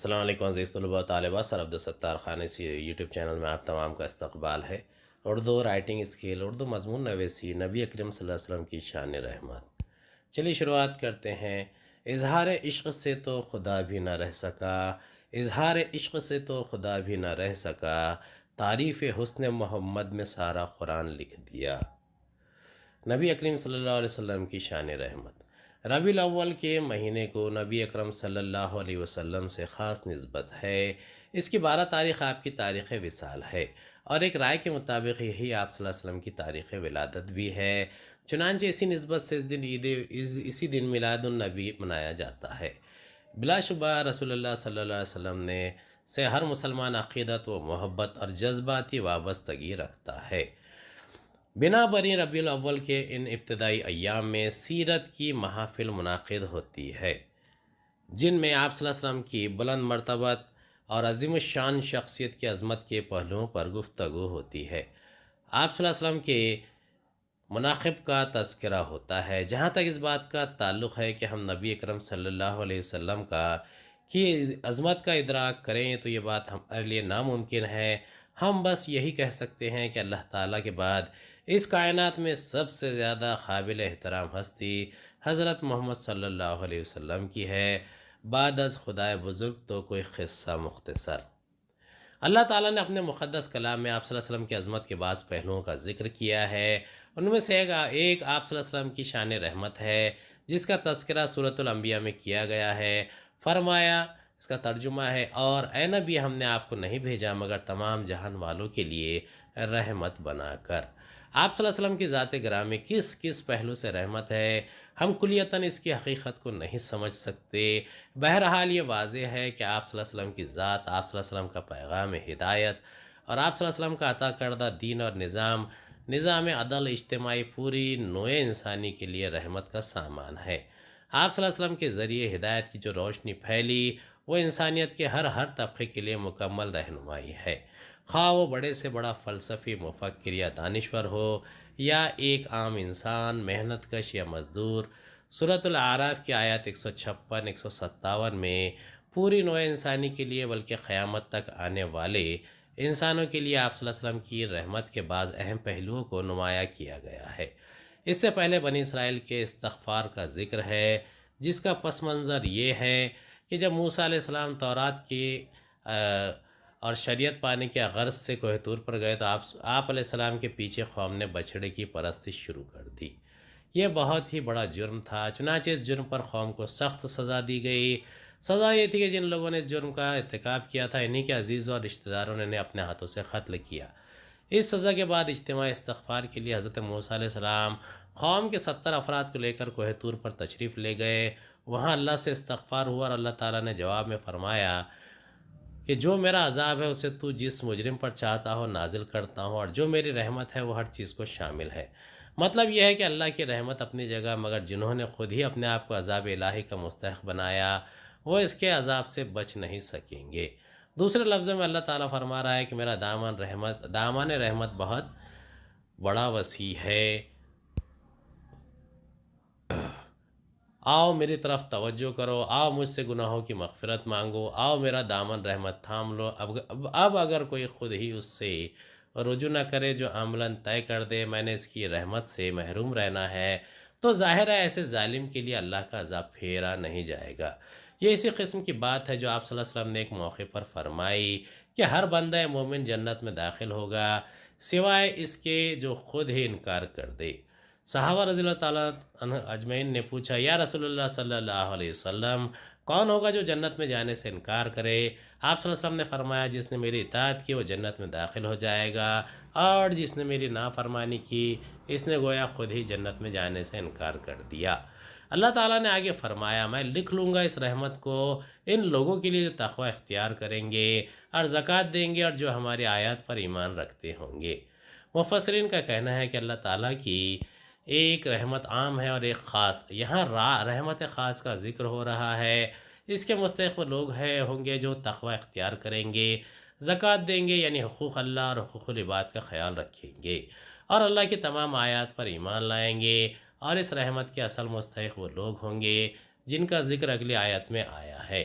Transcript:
السلام علیکم عزیز طلباء و طالبات، سر عبدالستار خان اس یوٹیوب چینل میں آپ تمام کا استقبال ہے۔ اردو رائٹنگ اسکل، اردو مضمون نویسی، نبی اکرم صلی اللہ علیہ وسلم کی شان رحمت۔ چلیے شروعات کرتے ہیں۔ اظہار عشق سے تو خدا بھی نہ رہ سکا، اظہار عشق سے تو خدا بھی نہ رہ سکا، تعریف حسن محمد میں سارا قرآن لکھ دیا۔ نبی اکرم صلی اللہ علیہ وسلم کی شان رحمت۔ ربیع الاول کے مہینے کو نبی اکرم صلی اللہ علیہ وسلم سے خاص نسبت ہے۔ اس کی 12 تاریخ آپ کی تاریخ وصال ہے، اور ایک رائے کے مطابق یہی آپ صلی اللہ علیہ وسلم کی تاریخ ولادت بھی ہے۔ چنانچہ اسی نسبت سے اسی دن میلاد النبی منایا جاتا ہے۔ بلا شبہ رسول اللہ صلی اللہ علیہ وسلم سے ہر مسلمان عقیدت و محبت اور جذباتی وابستگی رکھتا ہے۔ بنا بری ربیع الاول کے ان ابتدائی ایام میں سیرت کی محافل منعقد ہوتی ہے، جن میں آپ صلی اللہ علیہ وسلم کی بلند مرتبت اور عظیم الشان شخصیت کی عظمت کے پہلوؤں پر گفتگو ہوتی ہے۔ آپ صلی اللہ علیہ وسلم کے مناقب کا تذکرہ ہوتا ہے۔ جہاں تک اس بات کا تعلق ہے کہ ہم نبی اکرم صلی اللہ علیہ وسلم کی عظمت کا ادراک کریں تو یہ بات ہمارے لیے ناممکن ہے۔ ہم بس یہی کہہ سکتے ہیں کہ اللہ تعالیٰ کے بعد اس کائنات میں سب سے زیادہ قابل احترام ہستی حضرت محمد صلی اللہ علیہ وسلم کی ہے، بعد از خدائے بزرگ تو کوئی قصہ مختصر۔ اللہ تعالیٰ نے اپنے مقدس کلام میں آپ صلی اللہ علیہ وسلم کی عظمت کے بعض پہلوؤں کا ذکر کیا ہے۔ ان میں سے ایک آپ صلی اللہ علیہ وسلم کی شان رحمت ہے، جس کا تذکرہ سورۃ الانبیاء میں کیا گیا ہے۔ فرمایا، اس کا ترجمہ ہے، اور اے نبی، ہم نے آپ کو نہیں بھیجا مگر تمام جہان والوں کے لیے رحمت بنا کر۔ آپ صلی اللہ علیہ وسلم کی ذات گرامی کس کس پہلو سے رحمت ہے، ہم کلیتاً اس کی حقیقت کو نہیں سمجھ سکتے۔ بہرحال یہ واضح ہے کہ آپ صلی اللہ علیہ وسلم کی ذات، آپ صلی اللہ علیہ وسلم کا پیغام ہدایت اور آپ صلی اللہ علیہ وسلم کا عطا کردہ دین اور نظام عدل اجتماعی پوری نوع انسانی کے لیے رحمت کا سامان ہے۔ آپ صلی اللہ علیہ وسلم کے ذریعے ہدایت کی جو روشنی پھیلی وہ انسانیت کے ہر طبقے کے لیے مکمل رہنمائی ہے، خواہ وہ بڑے سے بڑا فلسفی، مفکر یا دانشور ہو، یا ایک عام انسان، محنت کش یا مزدور۔ سورۃ الاعراف کی آیات 156 157 میں پوری نوع انسانی کے لیے بلکہ قیامت تک آنے والے انسانوں کے لیے آپ صلی اللہ علیہ وسلم کی رحمت کے بعض اہم پہلوؤں کو نمایاں کیا گیا ہے۔ اس سے پہلے بنی اسرائیل کے استغفار کا ذکر ہے، جس کا پس منظر یہ ہے کہ جب موسیٰ علیہ السلام تورات کی اور شریعت پانے کے غرض سے کوہ طور پر گئے تو آپ علیہ السلام کے پیچھے قوم نے بچھڑے کی پرستش شروع کر دی۔ یہ بہت ہی بڑا جرم تھا، چنانچہ اس جرم پر قوم کو سخت سزا دی گئی۔ سزا یہ تھی کہ جن لوگوں نے اس جرم کا ارتکاب کیا تھا، انہی کے عزیزوں اور رشتہ داروں نے اپنے ہاتھوں سے قتل کیا۔ اس سزا کے بعد اجتماعی استغفار کے لیے حضرت موسیٰ علیہ السلام قوم کے 70 افراد کو لے کر کوہ طور پر تشریف لے گئے۔ وہاں اللہ سے استغفار ہوا اور اللہ تعالیٰ نے جواب میں فرمایا کہ جو میرا عذاب ہے اسے تو جس مجرم پر چاہتا ہو نازل کرتا ہوں، اور جو میری رحمت ہے وہ ہر چیز کو شامل ہے۔ مطلب یہ ہے کہ اللہ کی رحمت اپنی جگہ، مگر جنہوں نے خود ہی اپنے آپ کو عذاب الہی کا مستحق بنایا وہ اس کے عذاب سے بچ نہیں سکیں گے۔ دوسرے لفظوں میں اللہ تعالیٰ فرما رہا ہے کہ میرا دامان رحمت بہت بڑا وسیع ہے، آؤ میری طرف توجہ کرو، آؤ مجھ سے گناہوں کی مغفرت مانگو، آؤ میرا دامن رحمت تھام لو۔ اب اگر کوئی خود ہی اس سے رجوع نہ کرے جو عملاً طے کر دے میں نے اس کی رحمت سے محروم رہنا ہے، تو ظاہر ہے ایسے ظالم کے لیے اللہ کا عذاب پھیرا نہیں جائے گا۔ یہ اسی قسم کی بات ہے جو آپ صلی اللہ علیہ وسلم نے ایک موقع پر فرمائی کہ ہر بندہ مومن جنت میں داخل ہوگا سوائے اس کے جو خود ہی انکار کر دے۔ صحابہ رضی اللہ تعالیٰ عنہ اجمعین نے پوچھا، یا رسول اللہ صلی اللہ علیہ وسلم، کون ہوگا جو جنت میں جانے سے انکار کرے؟ آپ صلی اللہ علیہ وسلم نے فرمایا، جس نے میری اطاعت کی وہ جنت میں داخل ہو جائے گا، اور جس نے میری نافرمانی کی اس نے گویا خود ہی جنت میں جانے سے انکار کر دیا۔ اللہ تعالیٰ نے آگے فرمایا، میں لکھ لوں گا اس رحمت کو ان لوگوں کے لیے جو تقوی اختیار کریں گے اور زکوٰۃ دیں گے اور جو ہماری آیات پر ایمان رکھتے ہوں گے۔ مفسرین کا کہنا ہے کہ اللہ تعالیٰ کی ایک رحمت عام ہے اور ایک خاص، یہاں رحمت خاص کا ذکر ہو رہا ہے۔ اس کے مستحق وہ لوگ ہوں گے جو تقوی اختیار کریں گے، زکوٰۃ دیں گے یعنی حقوق اللہ اور حقوق العباد کا خیال رکھیں گے، اور اللہ کی تمام آیات پر ایمان لائیں گے، اور اس رحمت کے اصل مستحق وہ لوگ ہوں گے جن کا ذکر اگلی آیت میں آیا ہے،